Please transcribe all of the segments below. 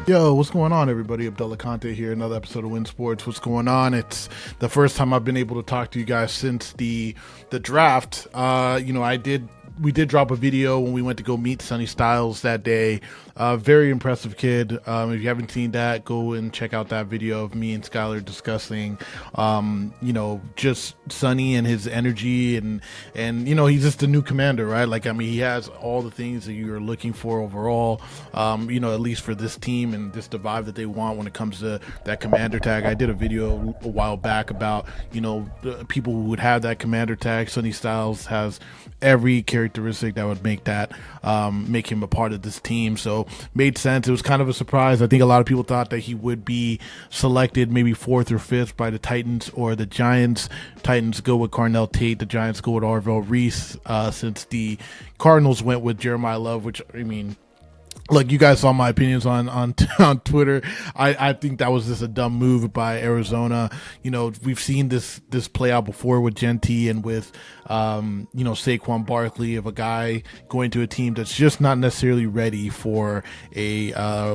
Yo, what's going on, everybody? Abdullah Konte here, another episode of Win Sports. What's going on? It's the first time I've been able to talk to you guys since the draft. We did drop a video when we went to go meet Sonny Styles that day. Very impressive kid. If you haven't seen that, go and check out that video of me and Skylar discussing, just Sonny and his energy and he's just a new commander, right? He has all the things that you're looking for overall, at least for this team and just the vibe that they want when it comes to that commander tag. I did a video a while back about, the people who would have that commander tag. Sonny Styles has every characteristic that would make him a part of this team. So made sense. It was kind of a surprise. I think a lot of people thought that he would be selected maybe 4th or 5th by the Titans or the Giants. Titans go with Carnell Tate. The Giants go with Arvell Reese, since the Cardinals went with Jeremiah Love, which, look, you guys saw my opinions on Twitter. I think that was just a dumb move by Arizona. We've seen this play out before with Genti and with Saquon Barkley, of a guy going to a team that's just not necessarily ready for a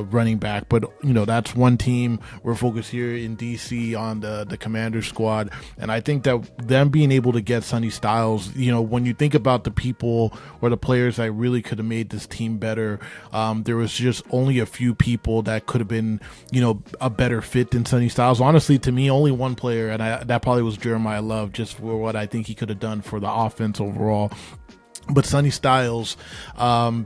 running back. But that's one team. We're focused here in DC on the Commanders squad, and I think that them being able to get Sonny Styles, when you think about the people or the players that really could have made this team better, there was just only a few people that could have been, a better fit than Sonny Styles. Honestly, to me, only one player, and that probably was Jeremiah Love, just for what I think he could have done for the offense overall. But Sonny Styles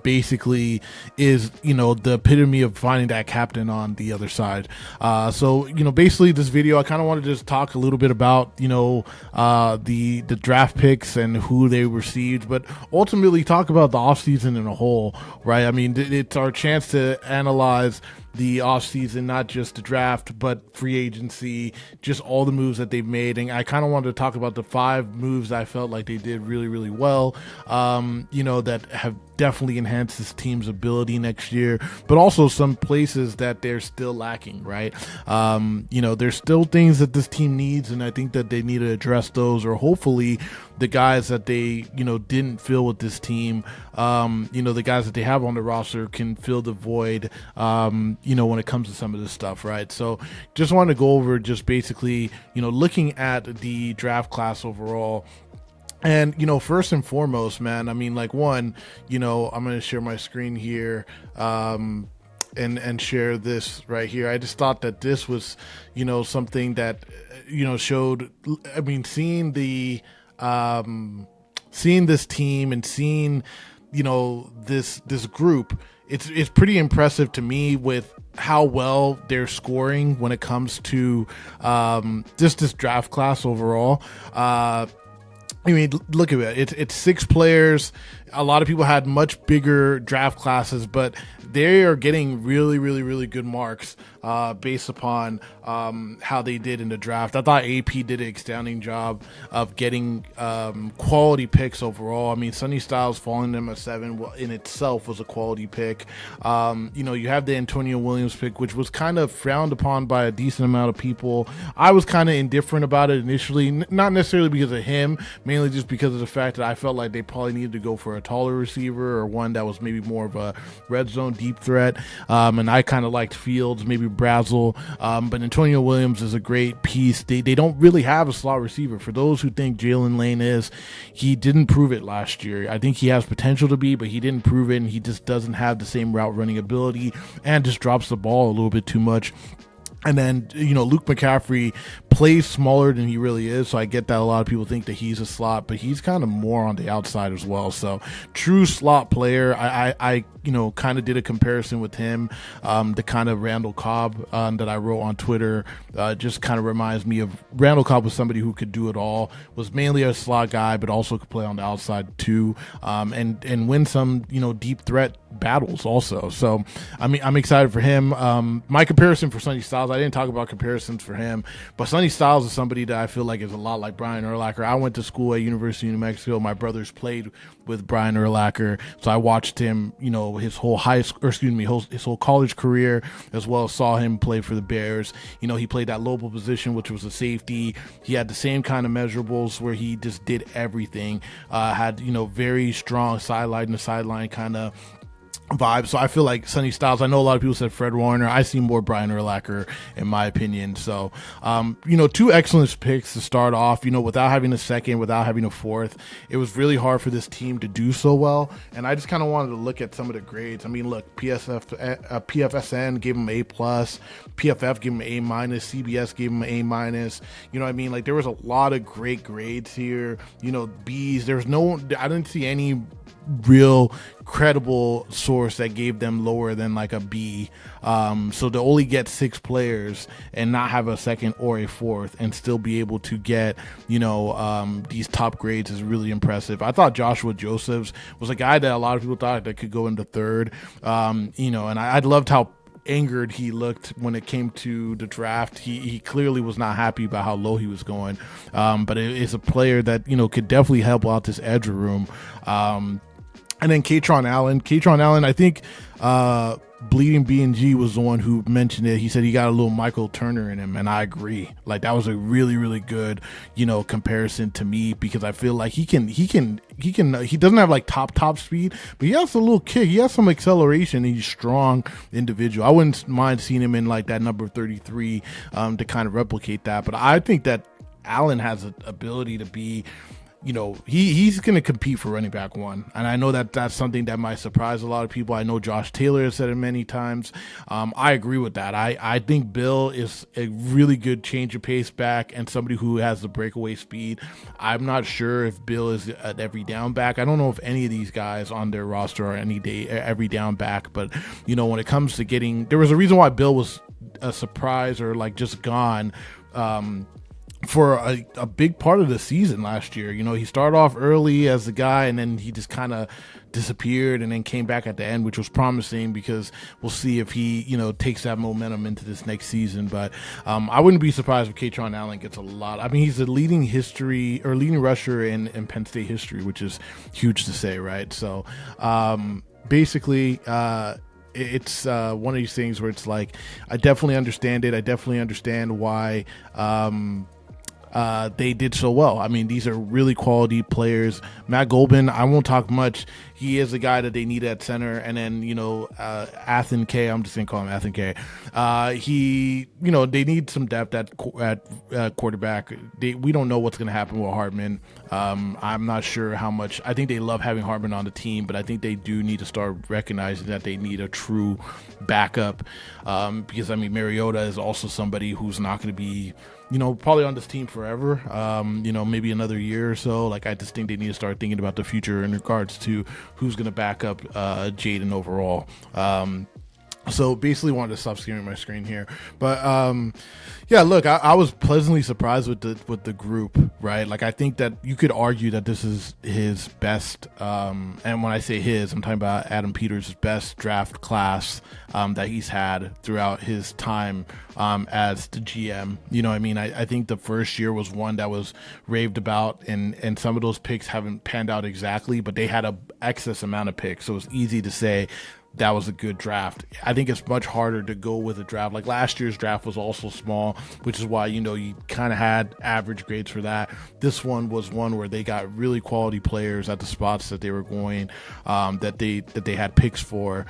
basically is, the epitome of finding that captain on the other side. Basically this video, I kind of wanted to just talk a little bit about, the draft picks and who they received, but ultimately talk about the offseason in a whole, right? It's our chance to analyze the offseason, not just the draft, but free agency, just all the moves that they've made. And I kind of wanted to talk about the 5 moves I felt like they did really, really well, that have definitely enhanced this team's ability next year, but also some places that they're still lacking, right? There's still things that this team needs, and I think that they need to address those, or hopefully the guys that they, didn't fill with this team, the guys that they have on the roster can fill the void, when it comes to some of this stuff, right? So just wanted to go over just basically, looking at the draft class overall. And, first and foremost, man, I'm going to share my screen here, and share this right here. I just thought that this was, something that, showed, seeing this team and seeing, this group, it's pretty impressive to me with how well they're scoring when it comes to, just this draft class overall. Look at it. It's 6 players. A lot of people had much bigger draft classes, but they are getting really, really, really good marks based upon how they did in the draft. I thought AP did an outstanding job of getting quality picks overall. Sonny Styles falling them at 7 in itself was a quality pick. You have the Antonio Williams pick, which was kind of frowned upon by a decent amount of people. I was kind of indifferent about it initially, not necessarily because of him, mainly just because of the fact that I felt like they probably needed to go for a taller receiver or one that was maybe more of a red zone deep threat. And I kind of liked Fields, maybe Brazel. But Antonio Williams is a great piece. They don't really have a slot receiver. For those who think Jalen Lane is, he didn't prove it last year. I think he has potential to be, but he didn't prove it, and he just doesn't have the same route running ability and just drops the ball a little bit too much. And then, Luke McCaffrey plays smaller than he really is, so I get that a lot of people think that he's a slot, but he's kind of more on the outside as well. So true slot player. I kind of did a comparison with him. The kind of Randall Cobb that I wrote on Twitter just kind of reminds me of Randall Cobb was somebody who could do it all, was mainly a slot guy, but also could play on the outside too, and win some, deep threat battles also. So I'm excited for him. My comparison for Sonny Styles, I didn't talk about comparisons for him, but Sonny Styles is somebody that I feel like is a lot like Brian Urlacher. I went to school at University of New Mexico. My brothers played with Brian Urlacher, so I watched him, his whole his whole college career, as well as saw him play for the Bears. He played that local position, which was a safety. He had the same kind of measurables where he just did everything. Had very strong sideline to sideline kind of vibe. So I feel like Sonny Styles, I know a lot of people said Fred Warner. I see more Brian Urlacher in my opinion. So, two excellent picks to start off, without having a second, without having a fourth. It was really hard for this team to do so well. And I just kind of wanted to look at some of the grades. I mean, look, PFSN gave him A+, PFF gave him A-, CBS gave him A-. You know what I mean? Like, there was a lot of great grades here, B's. There's I didn't see any real credible source that gave them lower than like a B. So to only get 6 players and not have a second or a fourth and still be able to get, these top grades is really impressive. I thought Joshua Josephs was a guy that a lot of people thought that could go into third, and I loved how angered he looked when it came to the draft. He clearly was not happy about how low he was going, but it's a player that could definitely help out this edge room. And then Kaytron Allen, I think Bleeding B&G was the one who mentioned it. He said he got a little Michael Turner in him, and I agree. Like, that was a really, really good, comparison to me, because I feel like he doesn't have like top speed, but he has a little kick. He has some acceleration. He's a strong individual. I wouldn't mind seeing him in like that number 33 to kind of replicate that. But I think that Allen has an ability to be, he's going to compete for running back one. And I know that that's something that might surprise a lot of people. I know Josh Taylor has said it many times. I agree with that. I think Bill is a really good change of pace back and somebody who has the breakaway speed. I'm not sure if Bill is an every down back. I don't know if any of these guys on their roster are every down back. But, when it comes to there was a reason why Bill was a surprise or like just gone, for a big part of the season last year. He started off early as the guy, and then he just kind of disappeared and then came back at the end, which was promising, because we'll see if he, takes that momentum into this next season. But I wouldn't be surprised if Kaytron Allen gets a lot. I mean, he's the leading rusher in Penn State history, which is huge to say, right? So basically, it's one of these things where it's like, I definitely understand it. I definitely understand why they did so well. I mean, these are really quality players. Matt Golban, I won't talk much. He is the guy that they need at center. And then, Athen K, I'm just going to call him Athen K. They need some depth at quarterback. We don't know what's going to happen with Hartman. I'm not sure how much. I think they love having Hartman on the team, but I think they do need to start recognizing that they need a true backup, because, Mariota is also somebody who's not going to be, probably on this team forever, maybe another year or so. Like, I just think they need to start thinking about the future in regards to who's going to back up Jaden overall. So basically wanted to stop sharing my screen here, but look, I was pleasantly surprised with the group, right? Like, I think that you could argue that this is his best, and when I say his, I'm talking about Adam Peters' best draft class that he's had throughout his time as the GM. I think the first year was one that was raved about, and some of those picks haven't panned out exactly, but they had a excess amount of picks, so it's easy to say that was a good draft. I think it's much harder to go with a draft. Like, last year's draft was also small, which is why, you kind of had average grades for that. This one was one where they got really quality players at the spots that they were going, that they had picks for.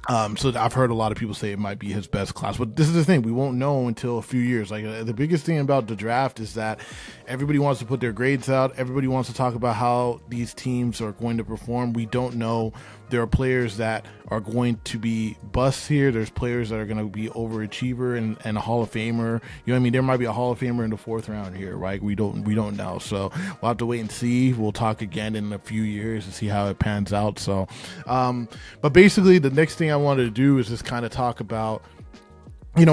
So I've heard a lot of people say it might be his best class, but this is the thing, we won't know until a few years. Like, the biggest thing about the draft is that everybody wants to put their grades out. Everybody wants to talk about how these teams are going to perform. We don't know. There are players that are going to be busts here. There's players that are going to be overachiever and a Hall of Famer. There might be a Hall of Famer in the 4th round here, right? We don't know. So we'll have to wait and see. We'll talk again in a few years to see how it pans out. So, but basically the next thing I wanted to do is just kind of talk about,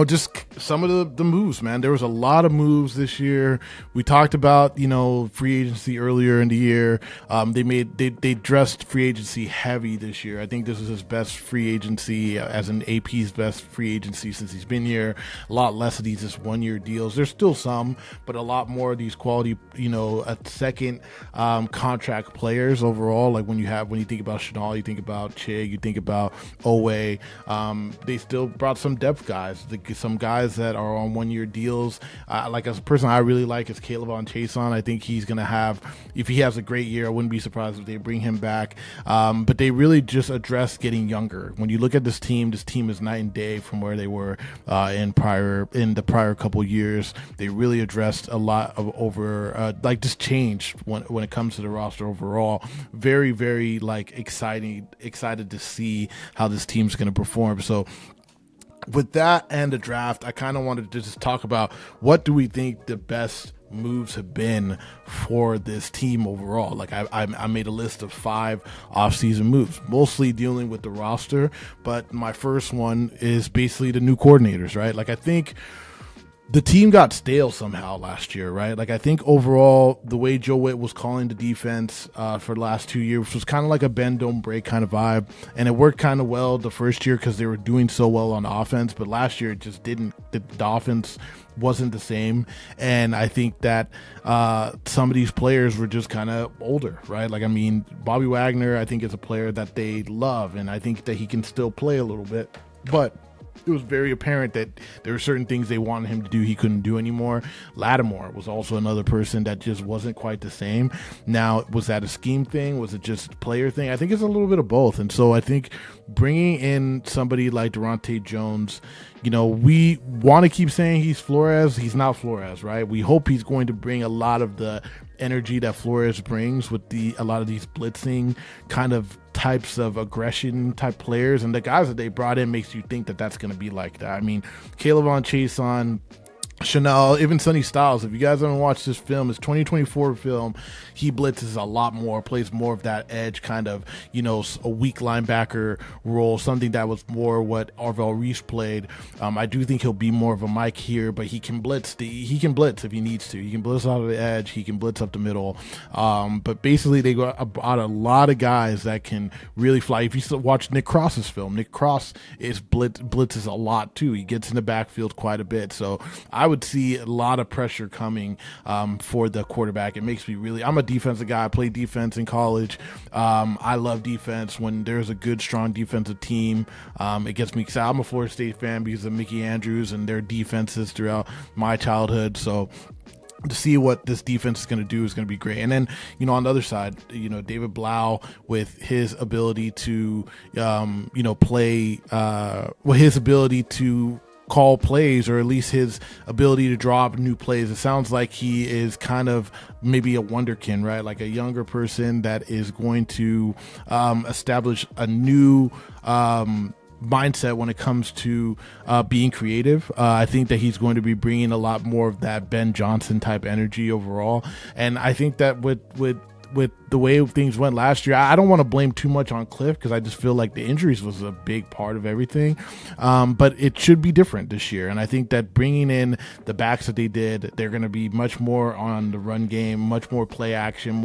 just some of the moves, man. There was a lot of moves this year. We talked about, free agency earlier in the year. They dressed free agency heavy this year. I think this is his best free agency, as in AP's best free agency since he's been here. A lot less of these just 1-year deals. There's still some, but a lot more of these quality, a second contract players overall. Like, when you think about Chanel, you think about Chig, you think about Owe. They still brought some depth guys. Some guys guys that are on 1-year deals. Like a person I really like is Chason. I think he's going to have, if he has a great year, I wouldn't be surprised if they bring him back. But they really just address getting younger. When you look at this team is night and day from where they were in the prior couple years. They really addressed a lot of just change when it comes to the roster overall. Very, very excited to see how this team's going to perform. So with that and the draft, I kind of wanted to just talk about what do we think the best moves have been for this team overall. Like I made a list of 5 offseason moves, mostly dealing with the roster, but my first one is basically the new coordinators, right? Like I think the team got stale somehow last year, right? Like I think overall the way Joe Witt was calling the defense for the last 2 years was kind of like a bend don't break kind of vibe, and it worked kind of well the first year because they were doing so well on offense, but last year it just didn't. The offense wasn't the same, and I think that some of these players were just kind of older, right? Like I mean, Bobby Wagner, I think is a player that they love, and I think that he can still play a little bit, but it was very apparent that there were certain things they wanted him to do he couldn't do anymore. Lattimore was also another person that just wasn't quite the same. Now, was that a scheme thing? Was it just a player thing? I think it's a little bit of both. And so I think bringing in somebody like Durante Jones, we want to keep saying he's Flores. He's not Flores, right? We hope he's going to bring a lot of the energy that Flores brings with a lot of these blitzing kind of types of aggression type players, and the guys that they brought in makes you think that that's going to be like that. I mean, Chason, Chanel, even Sonny Styles, if you guys haven't watched this film, it's 2024 film. He blitzes a lot more, plays more of that edge kind of, a weak linebacker role, something that was more what Arvell Reese played. I do think he'll be more of a Mike here, but he can blitz. He can blitz if he needs to. He can blitz out of the edge. He can blitz up the middle. But basically, they got a lot of guys that can really fly. If you still watch Nick Cross's film, Nick Cross blitzes a lot too. He gets in the backfield quite a bit. So I would see a lot of pressure coming for the quarterback. It makes me I'm a defensive guy. I played defense in college. I love defense. When there's a good, strong defensive team, it gets me excited. I'm a Florida State fan because of Mickey Andrews and their defenses throughout my childhood. So to see what this defense is going to do is going to be great. And then, on the other side, David Blau with his ability to, play, his ability to call plays, or at least his ability to draw up new plays. It sounds like he is kind of maybe a wonderkin, right? Like a younger person that is going to establish a new mindset when it comes to being creative. I think that he's going to be bringing a lot more of that Ben Johnson type energy overall. And I think that with the way things went last year, I don't want to blame too much on Cliff because I just feel like the injuries was a big part of everything. But it should be different this year. And I think that bringing in the backs that they did, they're going to be much more on the run game, much more play action,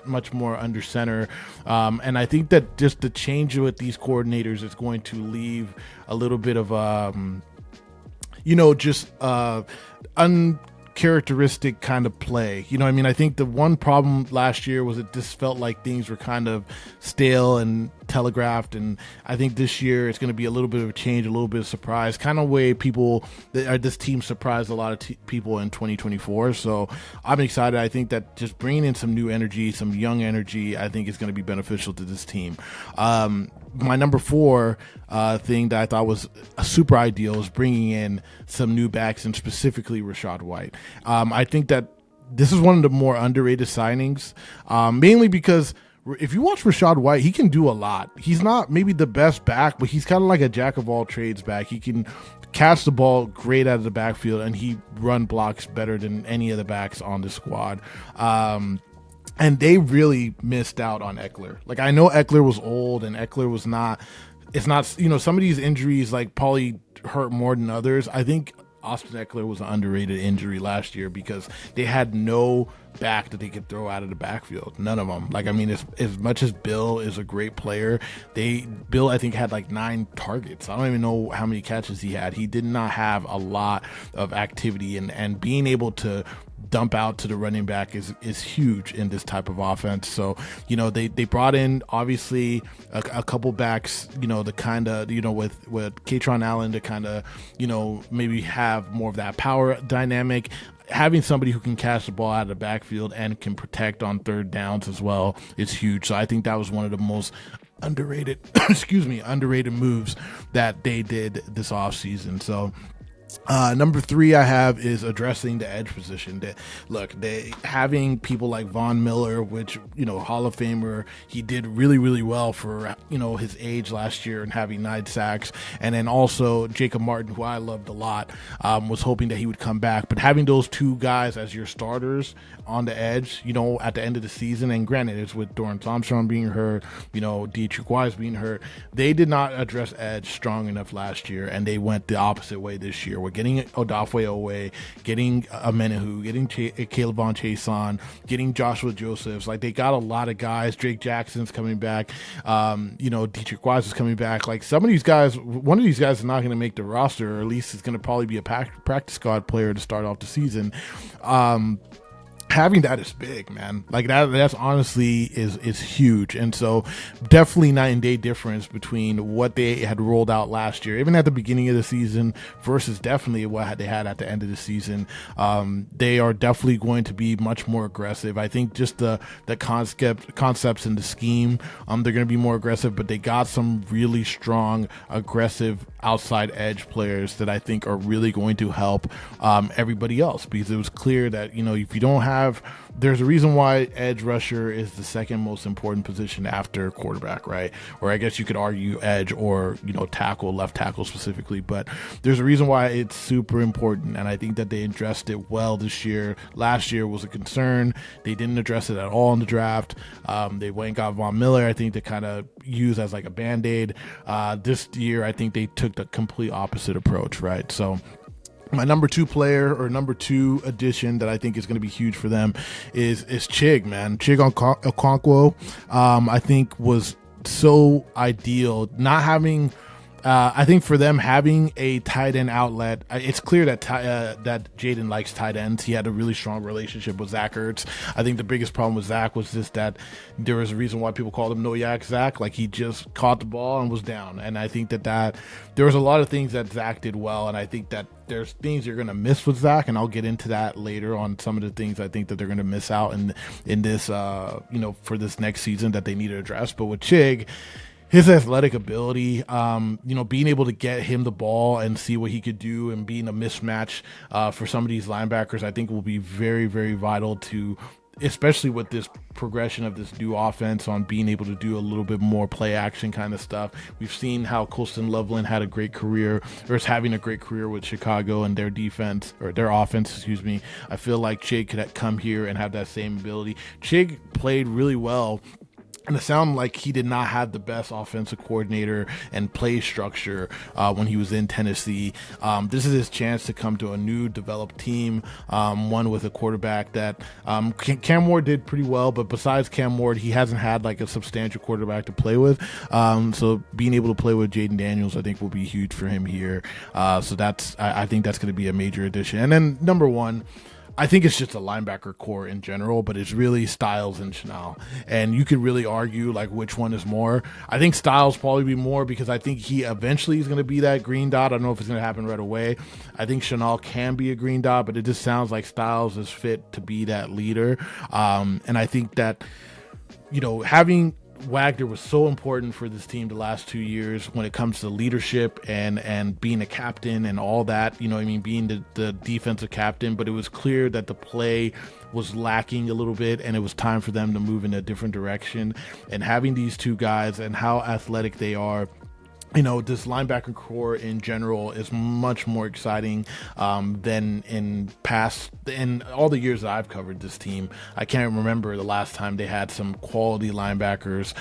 much more under center. And I think that just the change with these coordinators is going to leave a little bit of, uncharacteristic kind of play. I think the one problem last year was it just felt like things were kind of stale and telegraphed, and I think this year it's going to be a little bit of a change, a little bit of surprise, kind of way this team surprised a lot of people in 2024. So I'm excited. I think that just bringing in some new energy, some young energy, I think is going to be beneficial to this team. My number 4 thing that I thought was super ideal is bringing in some new backs, and specifically Rachaad White. I think that this is one of the more underrated signings, mainly because if you watch Rachaad White, he can do a lot. He's not maybe the best back, but he's kind of like a jack of all trades back. He can catch the ball great out of the backfield, and he run blocks better than any of the backs on the squad. And they really missed out on Eckler. Like, I know Eckler was old and Eckler was not, it's not, some of these injuries like probably hurt more than others. I think Austin Eckler was an underrated injury last year because they had no back that they could throw out of the backfield. None of them. Like, I mean, as much as Bill is a great player, Bill I think had like 9 targets. I don't even know how many catches he had. He did not have a lot of activity, and being able to dump out to the running back is huge in this type of offense. So, you know, they brought in obviously a couple backs, you know, the kind of, you know, with Katron Allen to kind of, you know, maybe have more of that power dynamic. Having somebody who can catch the ball out of the backfield and can protect on third downs as well is huge. So I think that was one of the most underrated underrated moves that they did this offseason. So number 3 I have is addressing the edge position. They having people like Von Miller, which, you know, Hall of Famer, he did really, really well for, you know, his age last year and having 9 sacks. And then also Jacob Martin, who I loved a lot, was hoping that he would come back. But having those 2 guys as your starters on the edge, you know, at the end of the season, and granted, it's with Dorrance Armstrong being hurt, you know, Dietrich Wise being hurt, they did not address edge strong enough last year, and they went the opposite way this year. We're getting Odafe Owe, getting Amenahu, getting Caleb Von Chason, getting Joshua Josephs. Like, they got a lot of guys. Drake Jackson's coming back. You know, Dietrich Wise is coming back. Like, some of these guys, one of these guys is not going to make the roster, or at least it's going to probably be a practice squad player to start off the season. Having that is big, man. Like, that's honestly is huge. And so definitely night and day difference between what they had rolled out last year, even at the beginning of the season, versus definitely what they had at the end of the season. They are definitely going to be much more aggressive. I think just the concepts and the scheme, they're going to be more aggressive, but they got some really strong, aggressive outside edge players that I think are really going to help everybody else, because it was clear that, you know, if you don't have, there's a reason why edge rusher is the second most important position after quarterback, right? Or I guess you could argue edge or, you know, tackle, left tackle specifically, but there's a reason why it's super important, and I think that they addressed it well this year. Last year was a concern. They didn't address it at all in the draft. They went and got Von Miller, I think, to kind of use as like a Band-Aid. This year, I think they took the complete opposite approach, right? So my number 2 player, or number 2 addition that I think is going to be huge for them is Chig, man. Chig Okonkwo, I think was so ideal. Not having, I think for them having a tight end outlet, it's clear that that Jaden likes tight ends. He had a really strong relationship with Zach Ertz. I think the biggest problem with Zach was just that there was a reason why people called him No Yak Zach. Like, he just caught the ball and was down. And I think that there was a lot of things that Zach did well, and I think that there's things you're going to miss with Zach, and I'll get into that later on some of the things I think that they're going to miss out in this, you know, for this next season that they need to address. But with Chig, his athletic ability, you know, being able to get him the ball and see what he could do, and being a mismatch for some of these linebackers, I think will be very, very vital to, especially with this progression of this new offense, on being able to do a little bit more play action kind of stuff. We've seen how Colston Loveland had a great career, or is having a great career with Chicago and their defense, or their offense, excuse me. I feel like Chig could come here and have that same ability. Chig played really well, and it sounded like he did not have the best offensive coordinator and play structure when he was in Tennessee. This is his chance to come to a new developed team, one with a quarterback that Cam Ward did pretty well, but besides Cam Ward, he hasn't had like a substantial quarterback to play with. So being able to play with Jaden Daniels, I think, will be huge for him here. So I think that's going to be a major addition. And then number 1, I think it's just a linebacker core in general, but it's really Styles and Chenal. And you could really argue like which one is more. I think Styles probably be more, because I think he eventually is going to be that green dot. I don't know if it's going to happen right away. I think Chenal can be a green dot, but it just sounds like Styles is fit to be that leader. And I think that, you know, having Wagner was so important for this team the last 2 years when it comes to leadership and being a captain and all that, you know what I mean, being the defensive captain. But it was clear that the play was lacking a little bit, and it was time for them to move in a different direction. And having these 2 guys and how athletic they are, this linebacker core in general is much more exciting than in all the years that I've covered this team. I can't remember the last time they had some quality linebackers,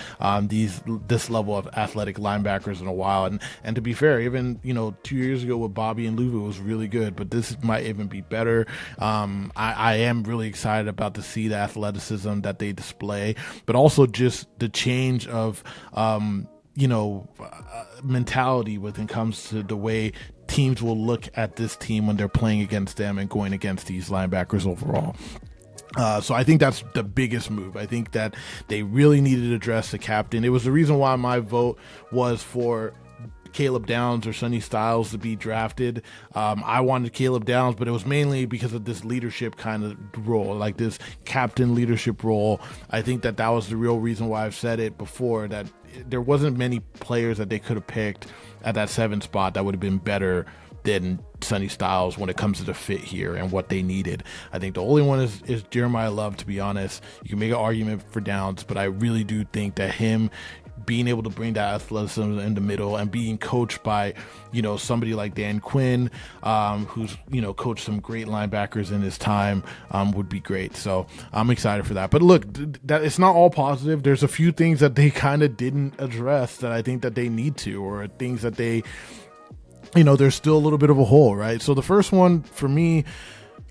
this level of athletic linebackers in a while. And to be fair, even 2 years ago with Bobby and Luvu was really good, but this might even be better. I am really excited about to see the athleticism that they display, but also just the change of mentality when it comes to the way teams will look at this team when they're playing against them and going against these linebackers overall. So I think that's the biggest move. I think that they really needed to address the captain. It was the reason why my vote was for Caleb Downs or Sonny Styles to be drafted. I wanted Caleb Downs, but it was mainly because of this leadership kind of role, like this captain leadership role. I think that was the real reason why I've said it before, that there wasn't many players that they could have picked at that 7 spot that would have been better than Sonny Styles when it comes to the fit here and what they needed. I think the only one is Jeremiah Love, to be honest. You can make an argument for Downs, but I really do think that him being able to bring that athleticism in the middle and being coached by, somebody like Dan Quinn, who's, coached some great linebackers in his time, would be great. So I'm excited for that. But look, that it's not all positive. There's a few things that they kind of didn't address that I think that they need to, or things that they, there's still a little bit of a hole, right? So the first one for me,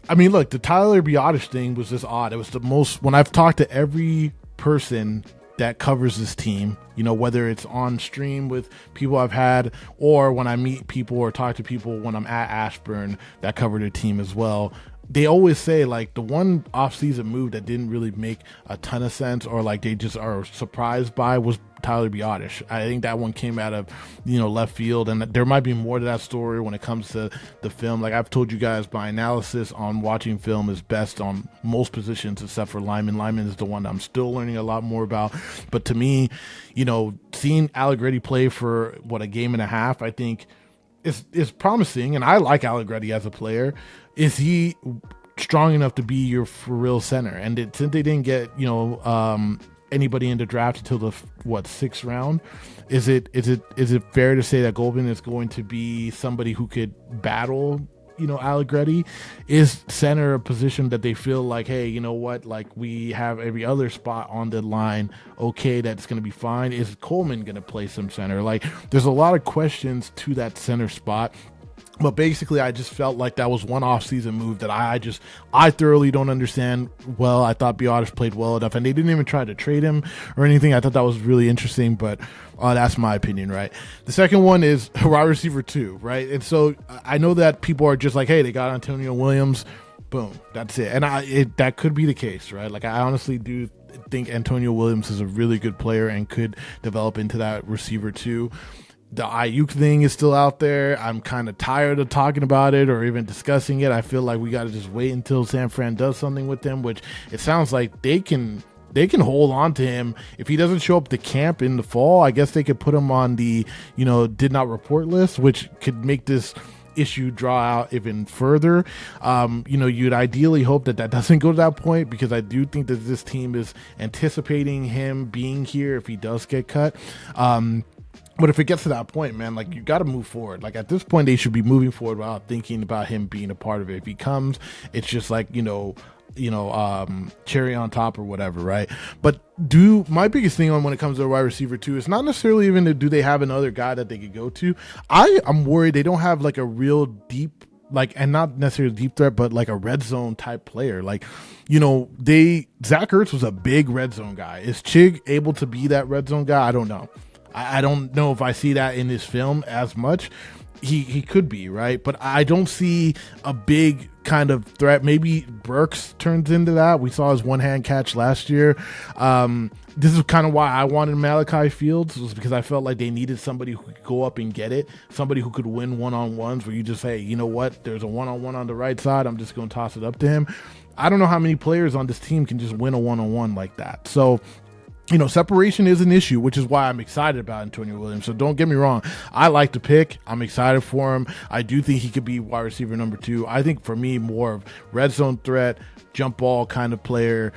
look, the Tyler Biotish thing was just odd. It was the most, when I've talked to every person that covers this team, whether it's on stream with people I've had, or when I meet people or talk to people when I'm at Ashburn that cover the team as well, they always say, like, the one offseason move that didn't really make a ton of sense, or like they just are surprised by, was Tyler Biotish. I think that one came out of left field, and there might be more to that story when it comes to the film. Like I've told you guys, my analysis on watching film is best on most positions except for lineman. Lineman is the one that I'm still learning a lot more about. But to me, seeing Allegretti play for a game and a half, I think is promising, and I like Allegretti as a player. Is he strong enough to be your for real center? And since they didn't get anybody in the draft until the 6th round, is it fair to say that Goldman is going to be somebody who could battle Allegretti? Is center a position that they feel like, hey, you know what, like we have every other spot on the line, okay, that's going to be fine? Is Coleman going to play some center? Like, there's a lot of questions to that center spot. But basically, I just felt like that was one off-season move that I thoroughly don't understand. Well, I thought Biotish played well enough, and they didn't even try to trade him or anything. I thought that was really interesting, but that's my opinion, right? The second one is wide receiver 2, right? And so I know that people are just like, hey, they got Antonio Williams, boom, that's it. And that could be the case, right? Like, I honestly do think Antonio Williams is a really good player and could develop into that receiver 2. The Ayuk thing is still out there. I'm kind of tired of talking about it or even discussing it. I feel like we got to just wait until San Fran does something with him, which it sounds like they can hold on to him. If he doesn't show up to camp in the fall, I guess they could put him on the, did not report list, which could make this issue draw out even further. You'd ideally hope that doesn't go to that point, because I do think that this team is anticipating him being here if he does get cut. But if it gets to that point, man, like, you got to move forward. Like, at this point, they should be moving forward without thinking about him being a part of it. If he comes, it's just like, cherry on top or whatever, right? But my biggest thing when it comes to a wide receiver 2 is not necessarily even do they have another guy that they could go to. I'm worried they don't have like a real deep, like, and not necessarily deep threat, but like a red zone type player. Like, Zach Ertz was a big red zone guy. Is Chig able to be that red zone guy? I don't know. I don't know if I see that in this film as much. He could be, right? But I don't see a big kind of threat. Maybe Burks turns into that. We saw his one-hand catch last year. This is kind of why I wanted Malachi Fields, was because I felt like they needed somebody who could go up and get it, somebody who could win one-on-ones, where you just say, you know what, there's a one-on-one on the right side, I'm just going to toss it up to him. I don't know how many players on this team can just win a one-on-one like that. So, separation is an issue, which is why I'm excited about Antonio Williams. So don't get me wrong. I like the pick. I'm excited for him. I do think he could be wide receiver number 2. I think for me, more of red zone threat, jump ball kind of player,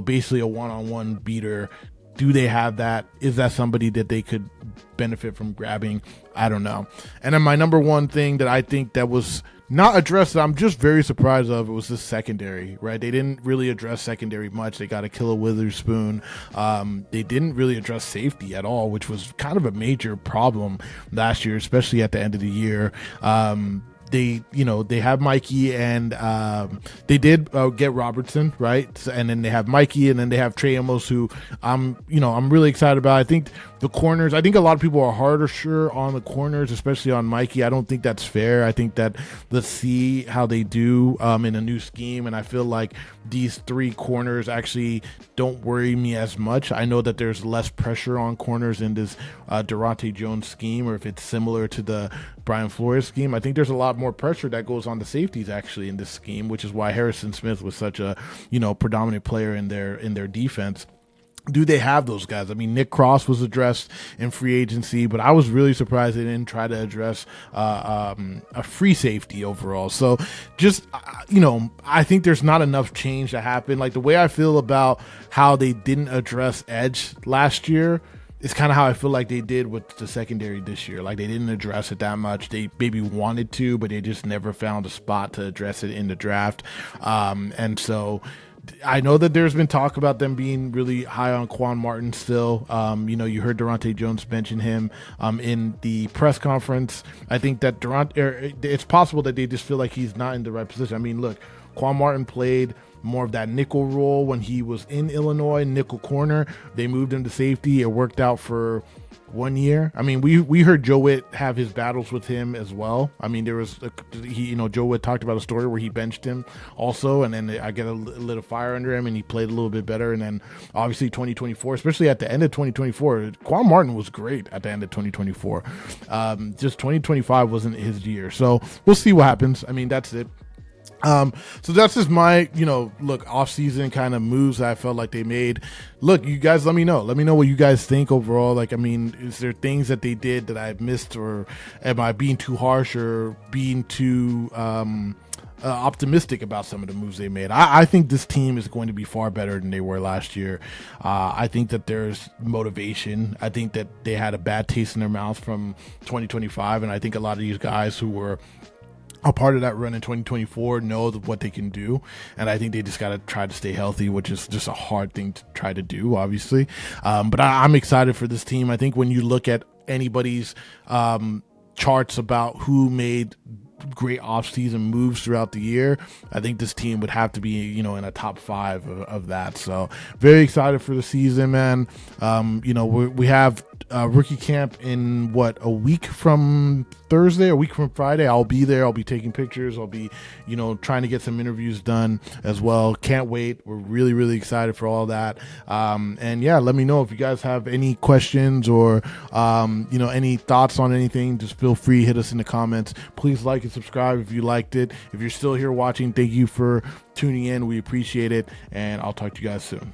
basically a one-on-one beater. Do they have that? Is that somebody that they could benefit from grabbing? I don't know. And then my number one thing that I think that was not addressed, that I'm just very surprised of, it was the secondary, right? They didn't really address secondary much. They got a Killer Witherspoon. They didn't really address safety at all, which was kind of a major problem last year, especially at the end of the year. They have Mikey, and they did get Robertson, right? And then they have Mikey, and then they have Trey Amos, who I'm really excited about. I think the corners, I think a lot of people are harder on the corners, especially on Mikey. I don't think that's fair. I think that let's see how they do in a new scheme, and I feel like these three corners actually don't worry me as much. I know that there's less pressure on corners in this Durante Jones scheme, or if it's similar to the Brian Flores scheme. I think there's a lot more pressure that goes on the safeties actually in this scheme, which is why Harrison Smith was such a predominant player in their defense. Do they have those guys? I mean, Nick Cross was addressed in free agency, but I was really surprised they didn't try to address a free safety overall. So just, I think there's not enough change to happen. Like the way I feel about how they didn't address edge last year, it's kind of how I feel like they did with the secondary this year. Like they didn't address it that much. They maybe wanted to, but they just never found a spot to address it in the draft. And so I know that there's been talk about them being really high on Quan Martin still. You heard Durante Jones mention him in the press conference. I think that it's possible that they just feel like he's not in the right position. I mean, look, Quan Martin played more of that nickel role when he was in Illinois, nickel corner. They moved him to safety. It worked out for 1 year. I mean, we heard Joe Witt have his battles with him as well. I mean, there was Joe Witt talked about a story where he benched him also, and then I get a little fire under him, and he played a little bit better. And then obviously 2024, especially at the end of 2024, Quan Martin was great at the end of 2024. Just 2025 wasn't his year, so we'll see what happens. I mean, that's it. So that's just my, off-season kind of moves that I felt like they made. Look, you guys, let me know what you guys think overall. Like, I mean, is there things that they did that I've missed, or am I being too harsh or being too optimistic about some of the moves they made? I think this team is going to be far better than they were last year. I think that there's motivation. I think that they had a bad taste in their mouth from 2025, and I think a lot of these guys who were a part of that run in 2024 know what they can do, and I think they just got to try to stay healthy, which is just a hard thing to try to do, obviously. But I'm excited for this team. I think when you look at anybody's charts about who made great off-season moves throughout the year, I think this team would have to be, in a top 5 of that. So very excited for the season, man. We have rookie camp in a week from Thursday, a week from Friday. I'll be there. I'll be taking pictures. I'll be, trying to get some interviews done as well. Can't wait. We're really, really excited for all that. And yeah, let me know if you guys have any questions or, any thoughts on anything. Just feel free, hit us in the comments. Please like and subscribe if you liked it. If you're still here watching, thank you for tuning in. We appreciate it. And I'll talk to you guys soon.